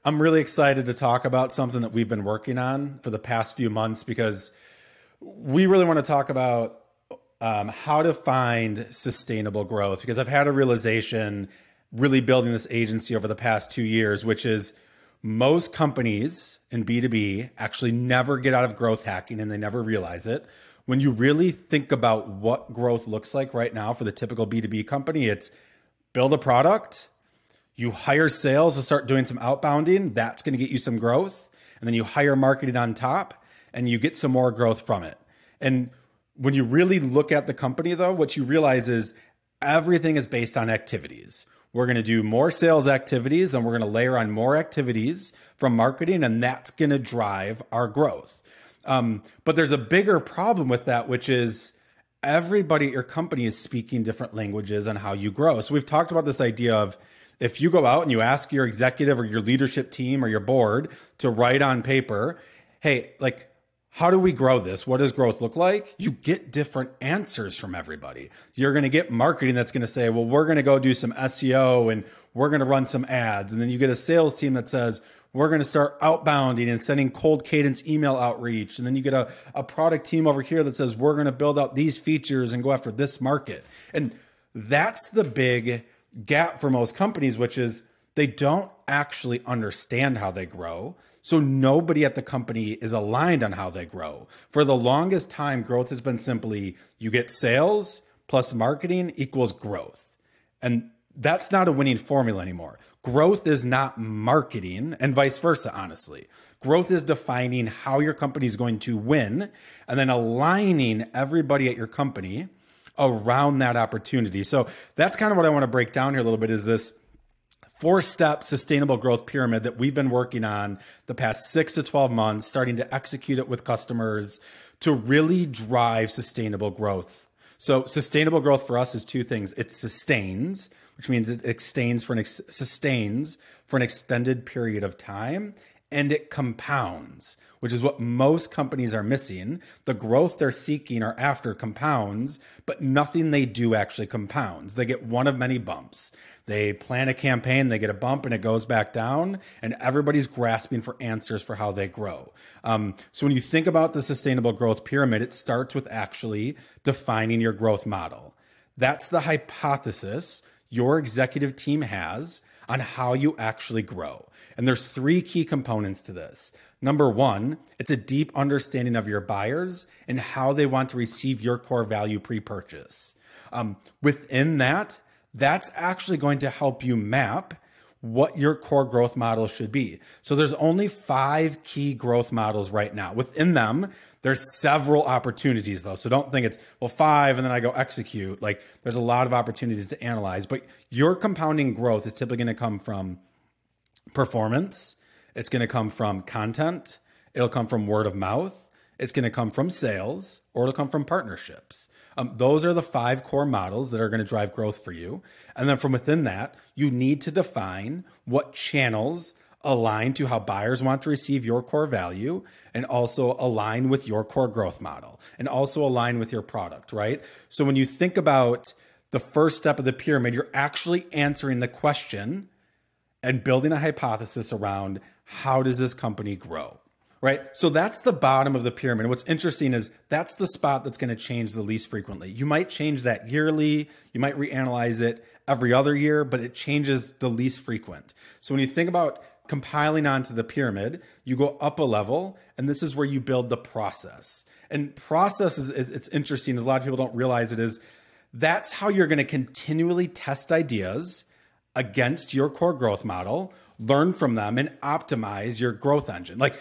I'm really excited to talk about something that we've been working on for the past few months because we really want to talk about how to find sustainable growth. Because I've had a realization really building this agency over the past 2 years, which is most companies in B2B actually never get out of growth hacking and they never realize it. When you really think about what growth looks like right now for the typical B2B company, it's build a product. You hire sales to start doing some outbounding. That's going to get you some growth. And then you hire marketing on top and you get some more growth from it. And when you really look at the company, though, what you realize is everything is based on activities. We're going to do more sales activities, then we're going to layer on more activities from marketing, and that's going to drive our growth. But there's a bigger problem with that, which is everybody at your company is speaking different languages on how you grow. So we've talked about this idea of if you go out and you ask your executive or your leadership team or your board to write on paper, hey, like, how do we grow this? What does growth look like? You get different answers from everybody. You're going to get marketing that's going to say, well, we're going to go do some SEO and we're going to run some ads. And then you get a sales team that says, we're going to start outbounding and sending cold cadence email outreach. And then you get a product team over here that says, we're going to build out these features and go after this market. And that's the big gap for most companies, which is they don't actually understand how they grow. So nobody at the company is aligned on how they grow. For the longest time, growth has been simply you get sales plus marketing equals growth. And that's not a winning formula anymore. Growth is not marketing and vice versa, honestly. Growth is defining how your company is going to win and then aligning everybody at your company around that opportunity. So that's kind of what I want to break down here a little bit is this 4-step sustainable growth pyramid that we've been working on the past 6 to 12 months, starting to execute it with customers to really drive sustainable growth. So sustainable growth for us is 2 things. It sustains, which means it sustains for an extended period of time, and it compounds, which is what most companies are missing. The growth they're seeking or after compounds, but nothing they do actually compounds. They get one of many bumps. They plan a campaign, they get a bump and it goes back down, and everybody's grasping for answers for how they grow. So when you think about the sustainable growth pyramid, it starts with actually defining your growth model. That's the hypothesis your executive team has on how you actually grow. And there's 3 key components to this. Number 1, it's a deep understanding of your buyers and how they want to receive your core value pre-purchase. Within that, that's actually going to help you map what your core growth model should be. So there's only 5 key growth models right now. Within them, there's several opportunities though. So don't think it's, well, 5 and then I go execute. Like there's a lot of opportunities to analyze, but your compounding growth is typically going to come from performance. It's going to come from content. It'll come from word of mouth. It's going to come from sales, or it'll come from partnerships. Those are the 5 core models that are going to drive growth for you. And then from within that, you need to define what channels align to how buyers want to receive your core value and also align with your core growth model and also align with your product, right? So when you think about the first step of the pyramid, you're actually answering the question and building a hypothesis around how does this company grow? Right? So that's the bottom of the pyramid. What's interesting is that's the spot that's going to change the least frequently. You might change that yearly. You might reanalyze it every other year, but it changes the least frequent. So when you think about compiling onto the pyramid, you go up a level, and this is where you build the process. And process is it's interesting, as a lot of people don't realize it, is that's how you're going to continually test ideas against your core growth model, learn from them, and optimize your growth engine. Like,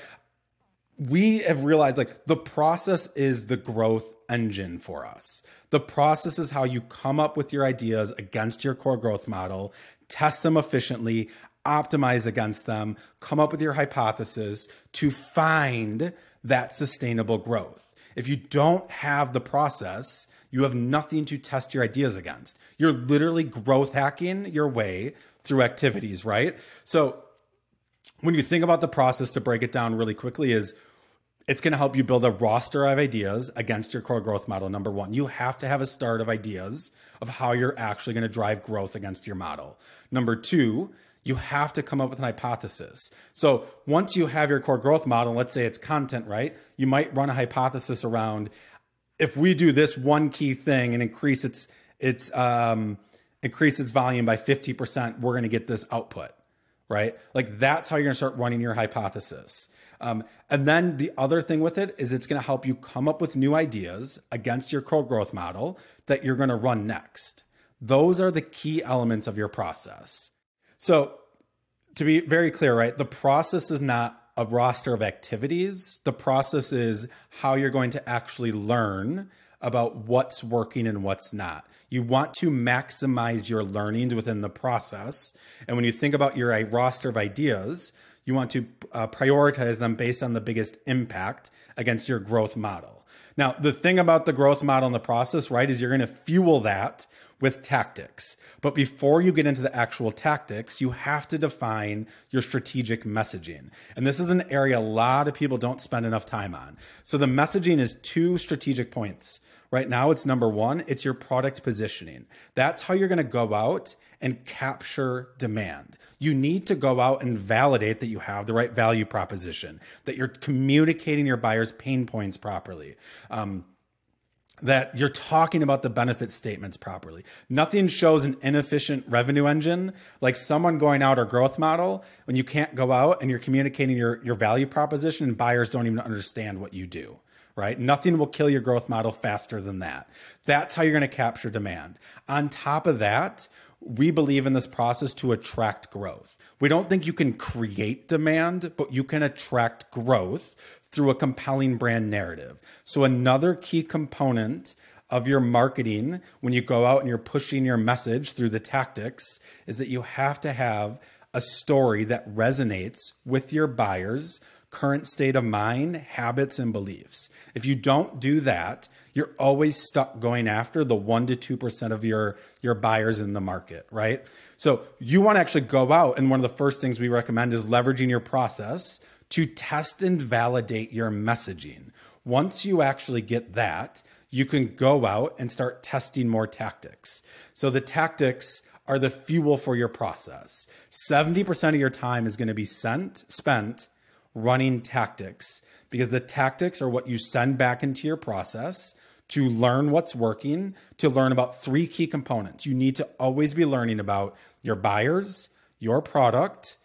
we have realized like the process is the growth engine for us. The process is how you come up with your ideas against your core growth model, test them efficiently, optimize against them, come up with your hypothesis to find that sustainable growth. If you don't have the process, you have nothing to test your ideas against. You're literally growth hacking your way through activities, right? So when you think about the process, to break it down really quickly, is it's going to help you build a roster of ideas against your core growth model. Number 1, you have to have a start of ideas of how you're actually going to drive growth against your model. Number 2, You have to come up with an hypothesis. So once you have your core growth model, let's say it's content, right? You might run a hypothesis around, if we do this one key thing and increase its volume by 50%, we're going to get this output, right? Like that's how you're going to start running your hypothesis. And then the other thing with it is it's going to help you come up with new ideas against your core growth model that you're going to run next. Those are the key elements of your process. So to be very clear, right, the process is not a roster of activities. The process is how you're going to actually learn about what's working and what's not. You want to maximize your learnings within the process. And when you think about your roster of ideas, you want to prioritize them based on the biggest impact against your growth model. Now, the thing about the growth model and the process, right, is you're going to fuel that with tactics. But before you get into the actual tactics, you have to define your strategic messaging. And this is an area a lot of people don't spend enough time on. So the messaging is 2 strategic points. Right now, it's number 1, it's your product positioning. That's how you're going to go out and capture demand. You need to go out and validate that you have the right value proposition, that you're communicating your buyers' pain points properly, that you're talking about the benefit statements properly. Nothing shows an inefficient revenue engine like someone going out or growth model when you can't go out and you're communicating your value proposition and buyers don't even understand what you do. Right? Nothing will kill your growth model faster than that. That's how you're going to capture demand. On top of that, we believe in this process to attract growth. We don't think you can create demand, but you can attract growth through a compelling brand narrative. So another key component of your marketing when you go out and you're pushing your message through the tactics is that you have to have a story that resonates with your buyers' current state of mind, habits, and beliefs. If you don't do that, you're always stuck going after the 1 to 2% of your buyers in the market, right? So you want to actually go out, and one of the first things we recommend is leveraging your process to test and validate your messaging. Once you actually get that, you can go out and start testing more tactics. So the tactics are the fuel for your process. 70% of your time is going to be spent running tactics, because the tactics are what you send back into your process to learn what's working, to learn about 3 key components. You need to always be learning about your buyers, your product,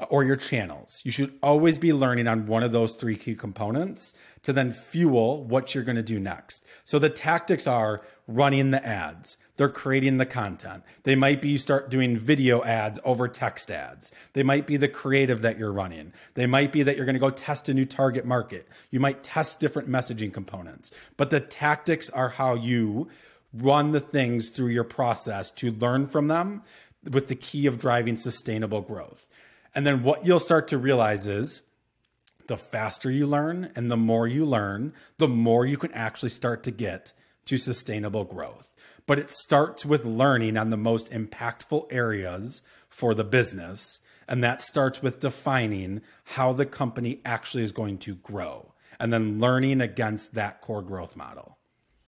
or your channels. You should always be learning on one of those 3 key components to then fuel what you're going to do next. So the tactics are running the ads. They're creating the content. They might be you start doing video ads over text ads. They might be the creative that you're running. They might be that you're going to go test a new target market. You might test different messaging components. But the tactics are how you run the things through your process to learn from them with the key of driving sustainable growth. And then what you'll start to realize is the faster you learn and the more you learn, the more you can actually start to get to sustainable growth. But it starts with learning on the most impactful areas for the business. And that starts with defining how the company actually is going to grow and then learning against that core growth model.